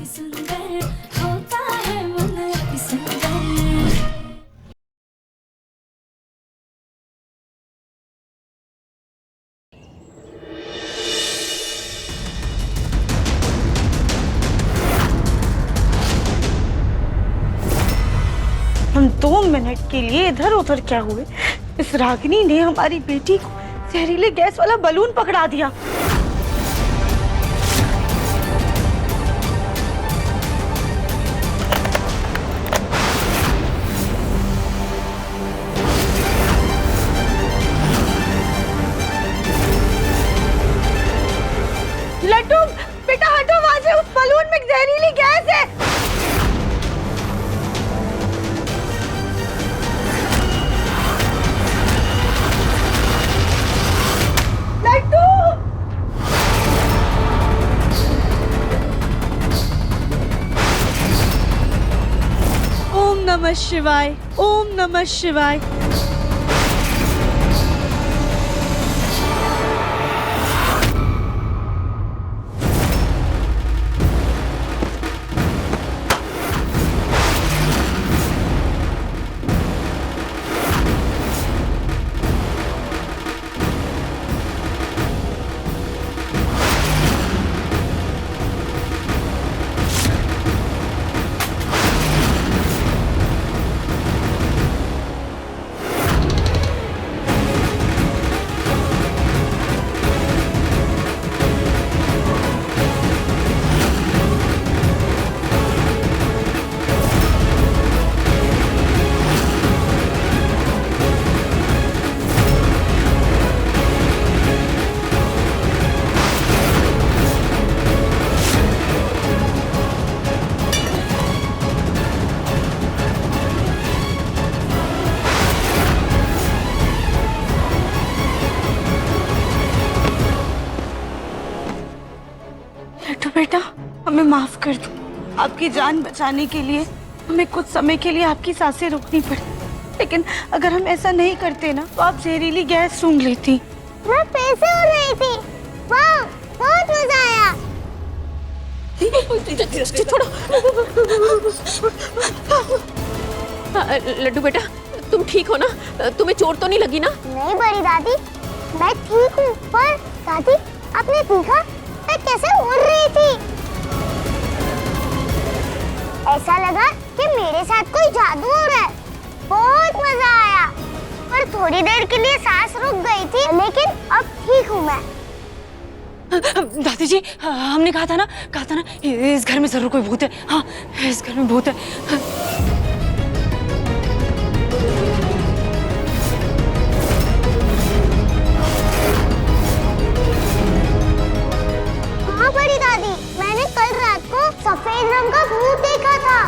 सुंदर होता है मन अति सुंदर। हम 2 मिनट के लिए इधर उधर क्या हुए, इस रागिनी ने हमारी बेटी को जहरीले गैस वाला बलून पकड़ा दिया। लड्डू बेटा हटो वहां से, उस बलून में जहरीली गैस है। लड्डू ओम नमः शिवाय, ओम नमः शिवाय। लड्डू बेटा हमें माफ कर दो, आपकी जान बचाने के लिए हमें कुछ समय के लिए आपकी सांसें रोकनी पड़ी, लेकिन अगर हम ऐसा नहीं करते ना तो आप जहरीली गैस सूंघ लेती। मैं फिर से उड़ रही थी, वाह बहुत मजा आया। लड्डू बेटा तुम ठीक हो ना? तुम्हें चोट तो नहीं लगी ना? नहीं बड़ी दादी, मैं ठीक हूँ, पर दादी आपने देखा मैं कैसे उड़ रही थी? ऐसा लगा कि मेरे साथ कोई जादू हो रहा है, बहुत मजा आया। पर थोड़ी देर के लिए सांस रुक गई थी, लेकिन अब ठीक हूँ मैं। दादी जी हमने कहा था ना इस घर में जरूर कोई भूत है। हाँ इस घर में भूत है। हाँ बड़ी दादी, मैंने कल रात को सफेद रंग का भूत देखा था,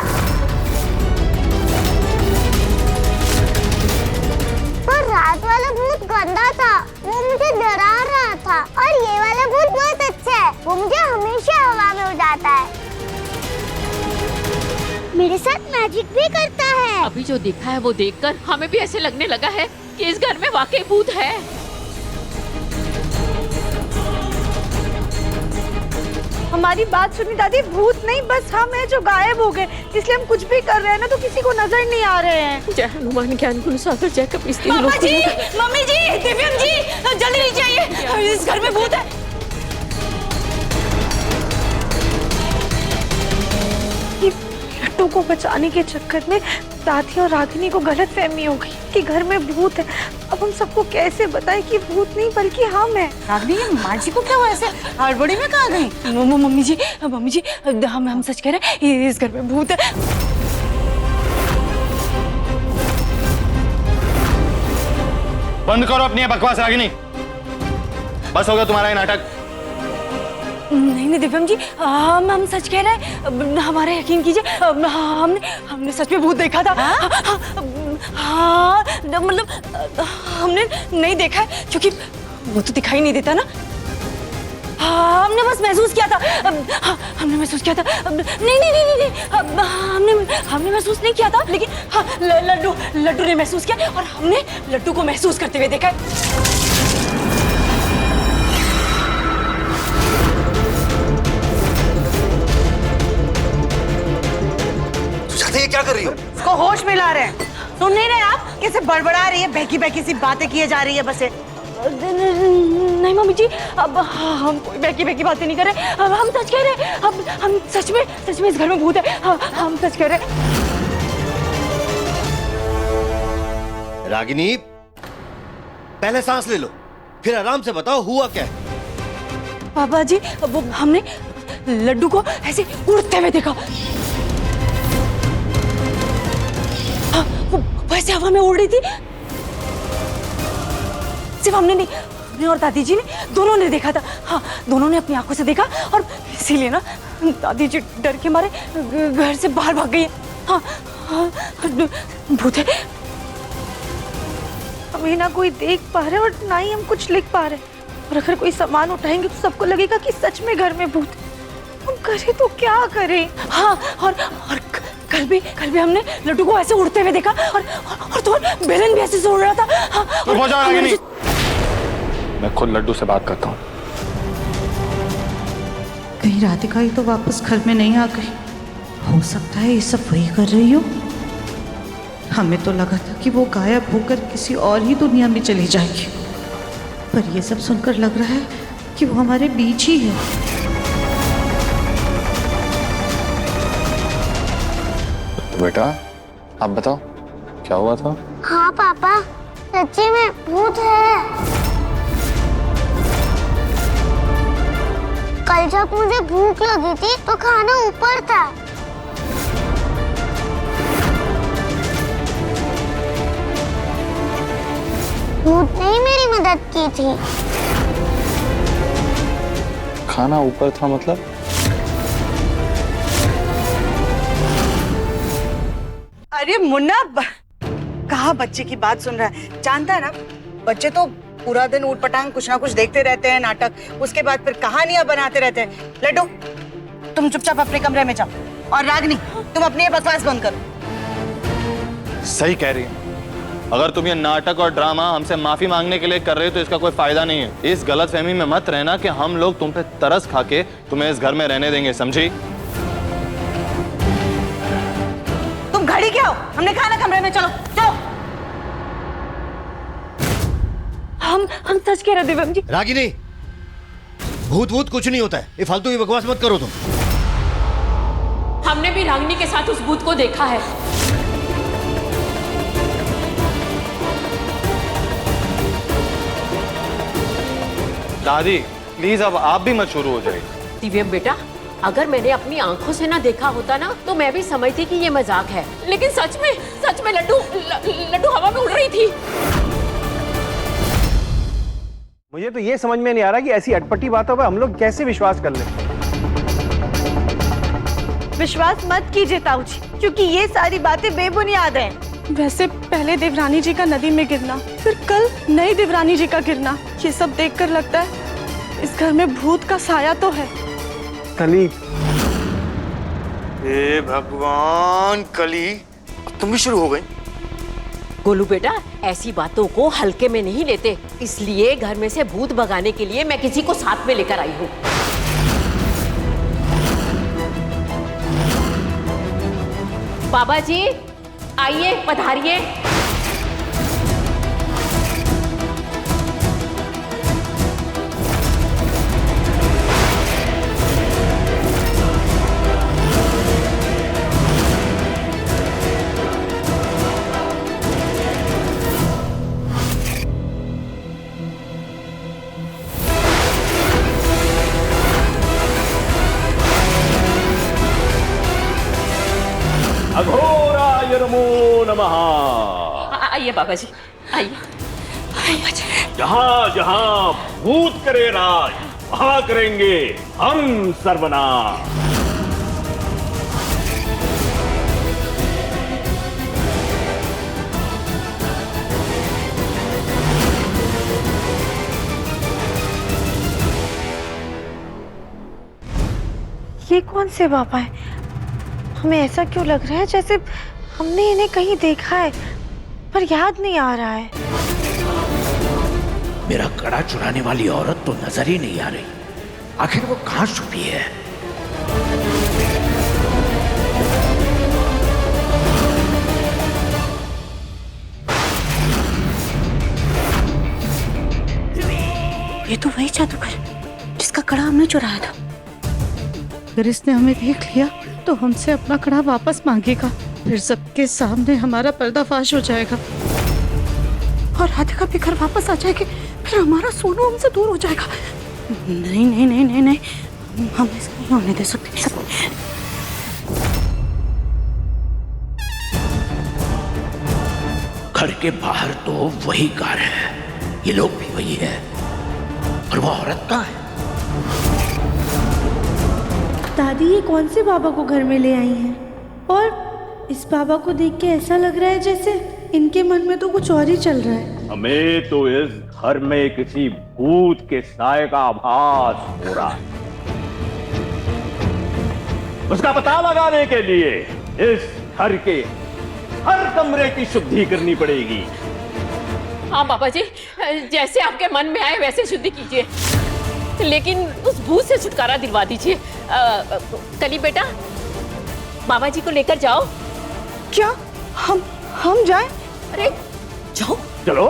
पर रात वाला भूत गंदा था, वो मुझे डरा रहा था। और ये वाला भूत बहुत अच्छा है, वो मुझे हमेशा हवा में उड़ाता है, मेरे साथ मैजिक भी करता है। अभी जो देखा है वो देखकर हमें भी ऐसे लगने लगा है कि इस घर में वाकई भूत है। हमारी बात सुनी दादी, भूत नहीं बस हम हैं जो गायब हो गए, इसलिए हम कुछ भी कर रहे हैं ना तो किसी को नजर नहीं आ रहे हैं। जय हनुमान ज्ञान गुण सागर जय कपीस तीन मामा लोक जी, मम्मी जी, दिव्यम जी जल्दी नीचे आइए, इस घर में भूत है। लड्डू को बचाने के चक्कर में दादी और रागिनी को गलत फहमी हो गई कि घर में भूत है। अब हम सबको कैसे बताएं कि भूत नहीं बल्कि हम हैं। रागिनी ये माँ जी को क्या हुआ, ऐसे हड़बड़ी में कहाँ गई? मम्मी जी हम सच कह रहे हैं, इस घर में भूत है। बंद करो अपनी बकवास रागिनी, बस हो गया तुम्हारा ये नाटक। नहीं दिव्यम जी हम सच कह रहे हैं, हमारा यकीन कीजिए, हमने सच में भूत देखा था। हाँ मतलब हमने नहीं देखा है क्योंकि वो तो दिखाई नहीं देता ना। हाँ हमने बस महसूस किया था, हमने महसूस किया था। नहीं हमने महसूस नहीं किया था, लेकिन हाँ लड्डू ने महसूस किया और हमने लड्डू को महसूस करते हुए देखा है। क्या कर रही हो? उसको होश में ला रहे हैं। सुन नहीं रहे आप? कैसे बड़बड़ा रही है, बहकी बहकी सी बातें किए जा रही है बस। नहीं मम्मी जी, अब हम कोई बहकी बहकी बातें नहीं कर रहे। अब हम सच कह रहे हैं। अब हम सच में इस घर में भूत है। हम सच कह रहे हैं। रागिनी, पहले सांस ले लो, फिर आराम से बताओ हुआ क्या है। पापा जी, वो हमने लड्डू को ऐसे उड़ते हुए देखा। हाँ, वो वैसे हवा में उड़ रही थी। सिर्फ हमने नहीं, हमने और दादी जी ने दोनों ने देखा था। हाँ, दोनों ने अपनी आंखों से देखा और इसीलिए ना दादी जी डर के मारे घर से बाहर भाग गई है। हाँ, हाँ, भूत है। हमें ना कोई देख पा रहे और ना ही हम कुछ लिख पा रहे, और अगर कोई सामान उठाएंगे तो सबको लगेगा कि सच में घर में भूत है। हम करें तो क्या करें? हाँ, और कल भी हमने लड्डू को ऐसे उड़ते हुए देखा और तो बेलन भी ऐसे उड़ रहा था। हाँ, चुप हो जाओ रागिनी। मैं खुद लड्डू से बात करता हूँ। कहीं राधिका ही तो वापस घर में नहीं आ गई। हो सकता है ये सब वही कर रही हो। हमें तो लगा था कि वो गायब होकर किसी और ही दुनिया में चली जाएगी, पर ये सब सुनकर लग रहा है कि वो हमारे बीच ही है। बेटा, आप बताओ क्या हुआ था? हाँ पापा, सच्ची में भूत है। कल जब मुझे भूख लगी थी तो खाना ऊपर था। भूत ने ही मेरी मदद की थी। खाना ऊपर था मतलब? अरे मुन्ना, कहाँ बच्चे की बात सुन रहा है? जानता है ना, बच्चे तो पूरा दिन ऊट पटांग कुछ ना कुछ देखते रहते हैं, नाटक, उसके बाद फिर कहानियां बनाते रहते हैं। लड्डू, तुम चुपचाप अपने कमरे में जाओ, और रागनी, तुम अपनी ये बकवास बंद करो। सही कह रही है। अगर तुम ये नाटक और ड्रामा हमसे माफी मांगने के लिए कर रहे हो तो इसका कोई फायदा नहीं है। इस गलतफहमी में मत रहना कि हम लोग तुम पे तरस खा के तुम्हें इस घर में रहने देंगे, समझी? तुम घड़ी क्या हो? हमने खाना कमरे में, चलो चलो। हम सच कह रहे दिव्यम जी। रागिनी, भूत वूत कुछ नहीं होता है, ये फालतू की बकवास मत करो तुम। हमने भी रागिनी के साथ उस भूत को देखा है। दादी प्लीज अब आप भी मत शुरू हो जाइए। दिव्यम बेटा, अगर मैंने अपनी आंखों से ना देखा होता ना तो मैं भी समझती कि ये मजाक है, लेकिन सच में लड्डू हवा में उड़ रही थी। मुझे तो ये समझ में नहीं आ रहा कि ऐसी अटपटी बातों पर हम लोग कैसे विश्वास कर लें। विश्वास मत कीजिए ताऊ जी, क्योंकि ये सारी बातें बेबुनियाद हैं। वैसे पहले देवरानी जी का नदी में गिरना, फिर कल नई देवरानी जी का गिरना, ये सब देखकर लगता है इस घर में भूत का साया तो है। कली, हे भगवान, कली तुम भी शुरू हो गई। गोलू बेटा, ऐसी बातों को हल्के में नहीं लेते, इसलिए घर में से भूत भगाने के लिए मैं किसी को साथ में लेकर आई हूँ। बाबा जी आइए, पधारिए। अघोराय नमो नमः। आइए बाबा जी, आइए। जहां जहां भूत करे राज, वहां करेंगे हम सर्वनाश। ये कौन से बाबा है? हमें ऐसा क्यों लग रहा है जैसे हमने इन्हें कहीं देखा है, पर याद नहीं आ रहा है। मेरा कड़ा चुराने वाली औरत तो नजर ही नहीं आ रही, आखिर वो कहां छुपी है? ये तो वही जादूगर जिसका कड़ा हमने चुराया था। अगर इसने हमें देख लिया तो हमसे अपना कड़ा वापस मांगेगा, फिर सबके सामने हमारा पर्दाफाश हो जाएगा और राधिका भी घर वापस आ जाएगी, फिर हमारा सोनू हमसे दूर हो जाएगा। नहीं नहीं नहीं नहीं नहीं, हम इसको नहीं होने दे सकते। घर के बाहर तो वही कार है, ये लोग भी वही है, और वो औरत कहाँ है? दादी ये कौन से बाबा को घर में ले आई हैं? और इस बाबा को देख के ऐसा लग रहा है जैसे इनके मन में तो कुछ और ही चल रहा है। हमें तो इस घर में किसी भूत के साए का आभास हो रहा है। उसका पता लगाने के लिए इस घर के हर कमरे की शुद्धि करनी पड़ेगी। हाँ बाबा जी, जैसे आपके मन में आए वैसे शुद्धि कीजिए, लेकिन उस भूत से छुटकारा दिलवा दीजिए। कली बेटा, बाबा जी को लेकर जाओ। क्या हम जाएं? अरे जाओ। चलो,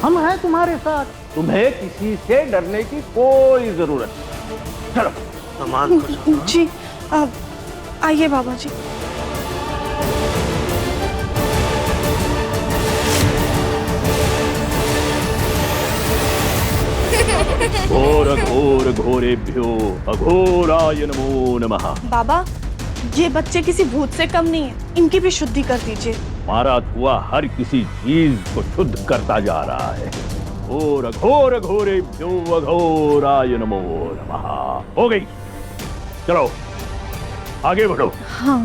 हम हैं तुम्हारे साथ, तुम्हें किसी से डरने की कोई जरूरत नहीं। चलो सामान को संभालो। जी आइए बाबा जी। घोर घोर घोरेभ्यो अघोराय नमो नमः। बाबा ये बच्चे किसी भूत से कम नहीं है, इनकी भी शुद्धि कर दीजिए। हमारा धुआं हर किसी चीज को शुद्ध करता जा रहा है। घोर घोर घोरेभ्यो अघोराय नमो नमः। हो गई, चलो आगे बढ़ो। हाँ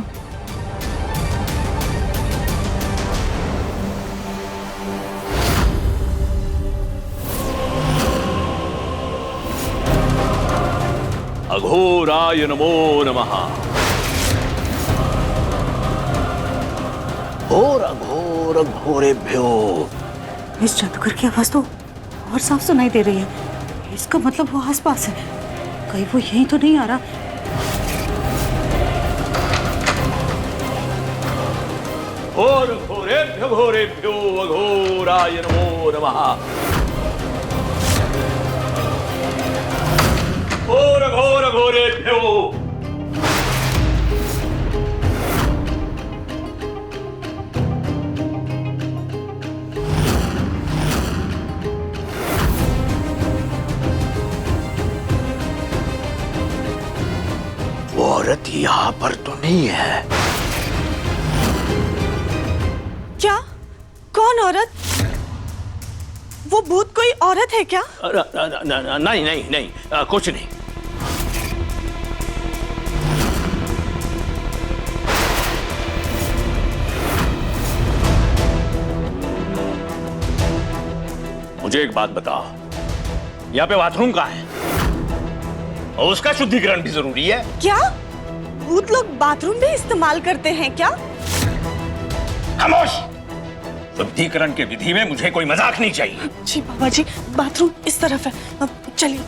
अघोराय नमो नमः। घोर घोर घोरेभ्यो। इस जादूगर की आवाज तो और साफ सुनाई दे रही है, इसका मतलब वो आसपास है, कहीं वो यहीं तो नहीं आ रहा। घोर घोरेभ्यो घोरेभ्यो अघोराय नमो नमः। घोर घोर घोरेभ्यो। वो औरत यहाँ पर तो नहीं है। क्या? कौन औरत? वो भूत कोई औरत है क्या? नहीं नहीं नहीं, कुछ नहीं। मुझे एक बात बताओ, यहाँ पे बाथरूम कहाँ है? और उसका शुद्धिकरण भी जरूरी है। क्या भूत लोग बाथरूम भी इस्तेमाल करते हैं क्या? खामोश! शुद्धिकरण के विधि में मुझे कोई मजाक नहीं चाहिए। जी बाबा जी, बाथरूम इस तरफ है, अब चलिए।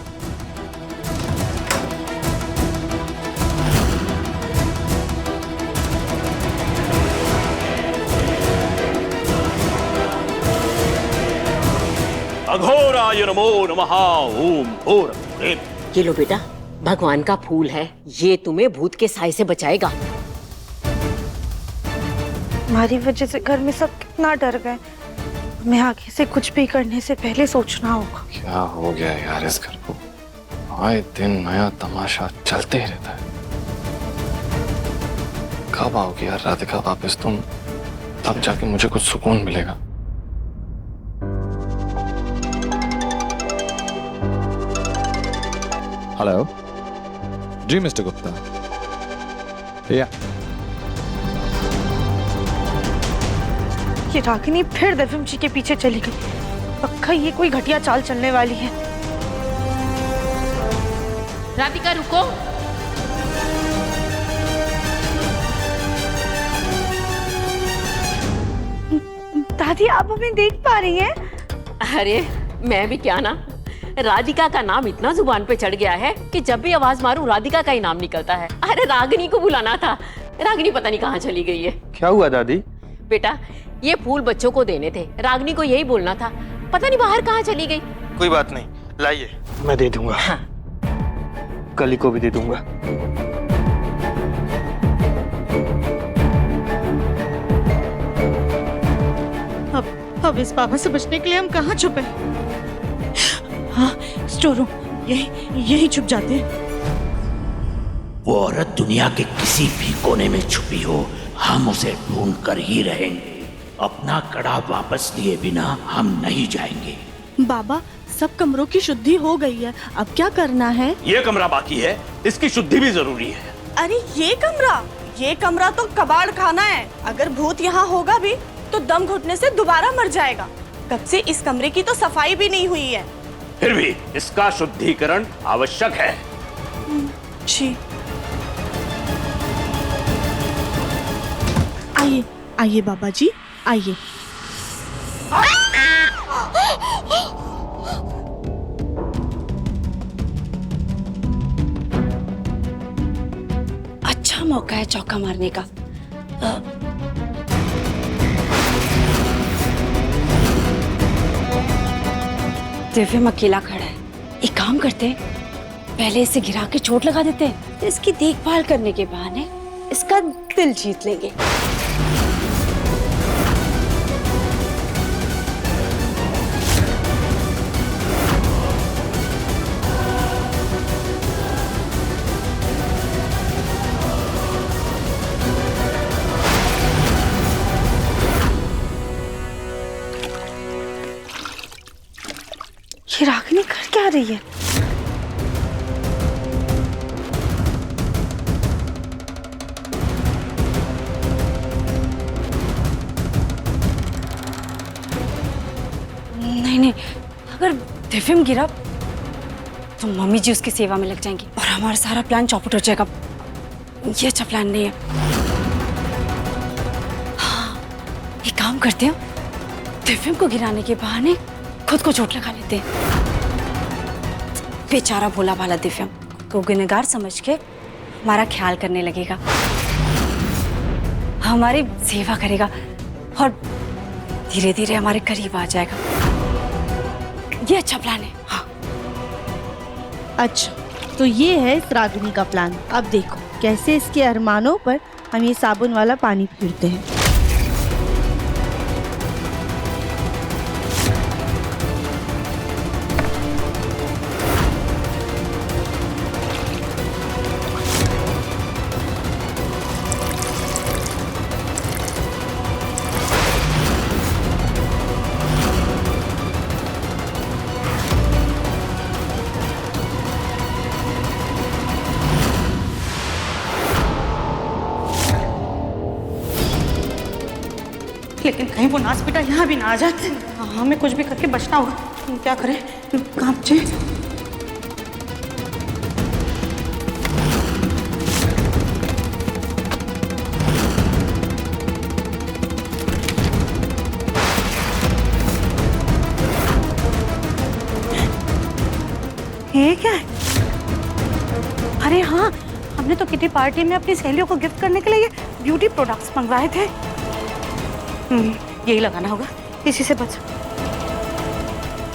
अघोराय नमो नमः। ओम घोर घोरे। ये लो बेटा, भगवान का फूल है, ये तुम्हें भूत के साए से बचाएगा। हमारी वजह से घर में सब कितना डर गए, हमें आगे से कुछ भी करने से पहले सोचना होगा। क्या हो गया यार इस घर को, आए दिन नया तमाशा चलते ही रहता है। कब आओगी यार राधिका वापस तुम, तब जाके मुझे कुछ सुकून मिलेगा। हेलो जी मिस्टर गुप्ता। या ये रागिनी फिर दिव्यम जी के पीछे चली गई, पक्का ये कोई घटिया चाल चलने वाली है। राधिका रुको। दादी आप हमें देख पा रही हैं? अरे मैं भी क्या ना, राधिका का नाम इतना जुबान पे चढ़ गया है कि जब भी आवाज मारूं राधिका का ही नाम निकलता है। अरे रागिनी को बुलाना था, रागिनी पता नहीं कहाँ चली गई है। क्या हुआ दादी? बेटा ये फूल बच्चों को देने थे, रागिनी को यही बोलना था, पता नहीं बाहर कहाँ चली गई। कोई बात नहीं, लाइए, मैं दे दूंगा। हाँ। कली को भी दे दूंगा। अब इस बाबा से बचने के लिए हम कहाँ छुपे? हाँ, स्टोर रूम, यही छुप जाते हैं। वो औरत दुनिया के किसी भी कोने में छुपी हो, हम उसे ढूंढ कर ही रहेंगे। अपना कड़ा वापस लिए बिना हम नहीं जाएंगे। बाबा, सब कमरों की शुद्धि हो गई है, अब क्या करना है? ये कमरा बाकी है, इसकी शुद्धि भी जरूरी है। अरे ये कमरा तो कबाड़ खाना है। अगर भूत यहाँ होगा भी तो दम घुटने से दोबारा मर जाएगा। कब से इस कमरे की तो सफाई भी नहीं हुई है। फिर भी इसका शुद्धिकरण आवश्यक है। जी। आइए आइए बाबा जी, आइए। अच्छा मौका है चौका मारने का। दिव्यम अकेला खड़ा है। एक काम करते हैं, पहले इसे गिरा के चोट लगा देते हैं, तो इसकी देखभाल करने के बहाने इसका दिल जीत लेंगे। ये रागिनी कर क्या रही है? नहीं, अगर दिव्यम गिरा तो मम्मी जी उसकी सेवा में लग जाएंगी और हमारा सारा प्लान चौपट हो जाएगा। ये अच्छा प्लान नहीं है। हाँ, एक काम करते हैं, दिव्यम को गिराने के बहाने खुद को चोट लगा लेते हैं। बेचारा भोला भाला दिव्यम को गुनहगार समझ के हमारा ख्याल करने लगेगा, हमारी सेवा करेगा और धीरे धीरे हमारे करीब आ जाएगा। ये अच्छा प्लान है। हाँ। अच्छा, तो ये है इस रागिनी का प्लान। अब देखो कैसे इसके अरमानों पर हम ये साबुन वाला पानी फिरते हैं। लेकिन कहीं वो नाच बेटा यहाँ भी ना आ जाए। हमें कुछ भी करके बचना होगा। क्या करें? कहाँ बचे? ये क्या है? अरे हाँ, हमने तो किटी पार्टी में अपनी सहेलियों को गिफ्ट करने के लिए ब्यूटी प्रोडक्ट्स मंगवाए थे। यही लगाना होगा, इसी से बच।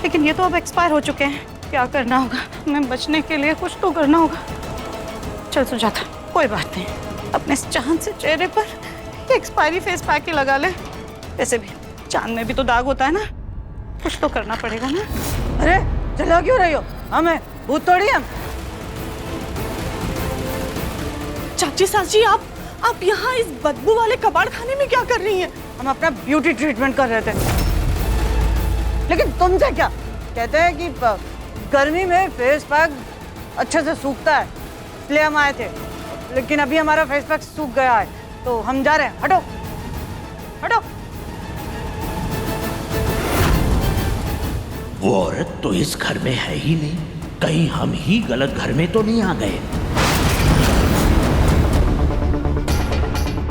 लेकिन ये तो अब एक्सपायर हो चुके हैं। क्या करना होगा? हमें बचने के लिए कुछ तो करना होगा। चल सुजाता, कोई बात नहीं, अपने चांद से चेहरे पर एक्सपायरी फेस पैक ही लगा ले। वैसे भी चांद में भी तो दाग होता है ना, कुछ तो करना पड़ेगा ना। अरे चलो क्यों रही हो? हमें भूत थोड़ी हम। चाची साची, आप यहाँ इस बदबू वाले कबाड़ खाने में क्या कर रही हैं? हम अपना ब्यूटी ट्रीटमेंट कर रहे थे। लेकिन तुमसे क्या? कहते हैं कि गर्मी में फेस पैक अच्छे से सूखता है, इसलिए हम आए थे। लेकिन अभी हमारा फेस पैक सूख गया है, तो हम जा रहे हैं। हटो हटो। वो औरत तो इस घर में है ही नहीं, कहीं हम ही गलत घर में तो नहीं आ गए।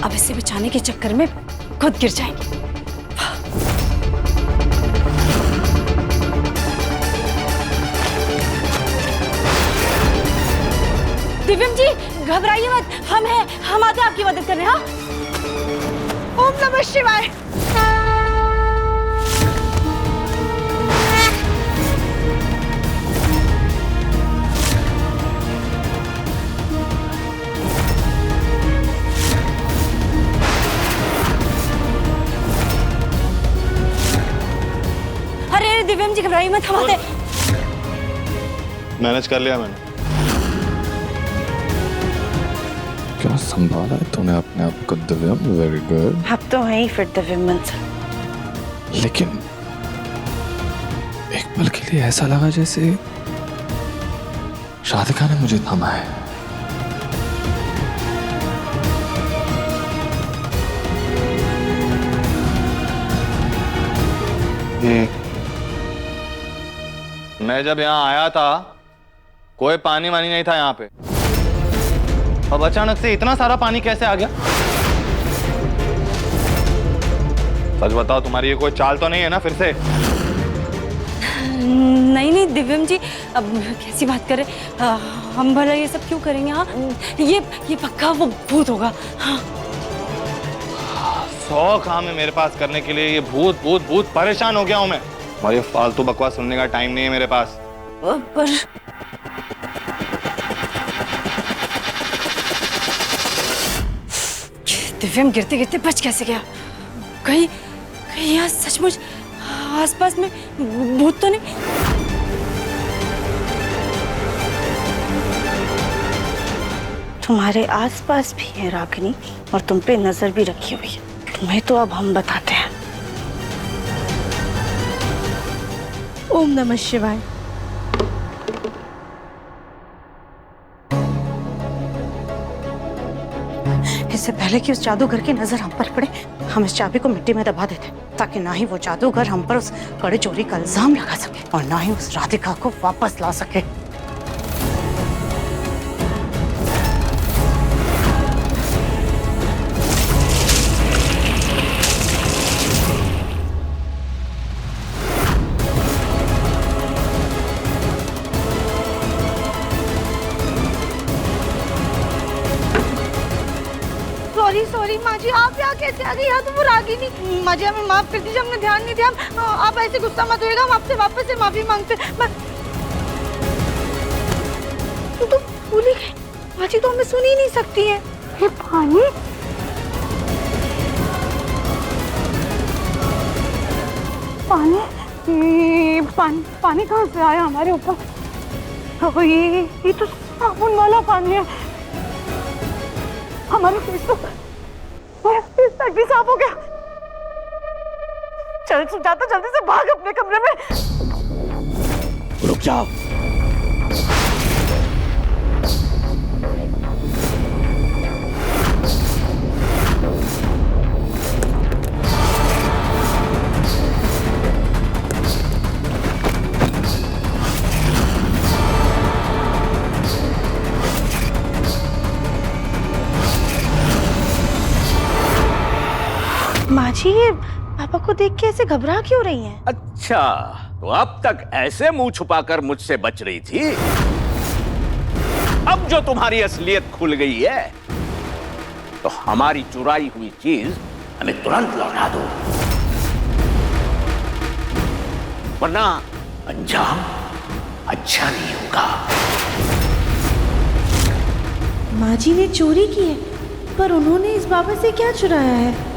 अब इसे बचाने के चक्कर में खुद गिर जाएंगे। दिव्यम जी घबराइए मत, हम आते हैं आपकी मदद करने। हाँ, ओम नमः शिवाय। दिव्यम जी घबराइए मत, हम आते। मैनेज कर लिया मैंने। क्या संभाला है तूने अपने आप को दिव्यम, वेरी गुड। आप तो हैं ही फिर दिव्यम मंसल। लेकिन एक पल के लिए ऐसा लगा जैसे राधिका ने मुझे थामा है। मैं जब यहाँ आया था कोई पानी वानी नहीं था यहाँ पे, अब अचानक से इतना सारा पानी कैसे आ गया? सच बताओ, तुम्हारी ये कोई चाल तो नहीं है ना फिर से? नहीं नहीं दिव्यम जी, अब कैसी बात करें, हम भला ये सब क्यों करेंगे? हाँ, ये पक्का वो भूत होगा। हाँ। 100 काम है मेरे पास करने के लिए, ये भूत भूत भूत परेशान हो गया हूं मैं। और ये फालतू बकवास सुनने का टाइम नहीं है मेरे पास। पर दिव्यम गिरते गिरते बच कैसे गया? कहीं यहाँ सचमुच आसपास में भूत तो नहीं? तुम्हारे आसपास भी है रागिनी, और तुम पे नजर भी रखी हुई है। तुम्हें तो अब हम बताते हैं। ओम नमः शिवाय। इससे पहले कि उस जादूगर की नजर हम पर पड़े, हम इस चाबी को मिट्टी में दबा देते, ताकि ना ही वो जादूगर हम पर उस कड़े चोरी का इल्जाम लगा सके और ना ही उस राधिका को वापस ला सके। सॉरी माँ जी, आप यहाँ कैसे आ गई? यहाँ तो वो रागिनी। माँ जी हमें माफ कर दीजिए, हमने ध्यान नहीं दिया। आप ऐसे गुस्सा मत होइएगा, हम आपसे वापस से माफी मांगते। तो भूल ही गई माँ जी, तो हमें सुन ही नहीं सकती है। ये पानी पानी कहाँ से आया हमारे ऊपर? ये तो साबुन वाला पानी है। हमारे फेस तक भी साफ हो गया। चल जाता जल्दी से भाग अपने कमरे में। रुक जाओ। माँ जी, ये पापा को देख के ऐसे घबरा क्यों रही हैं? अच्छा, तो अब तक ऐसे मुंह छुपाकर मुझसे बच रही थी। अब जो तुम्हारी असलियत खुल गई है, तो हमारी चुराई हुई चीज हमें तुरंत लौटा दो, वरना अंजाम अच्छा नहीं होगा। माँ जी ने चोरी की है, पर उन्होंने इस बाबा से क्या चुराया है?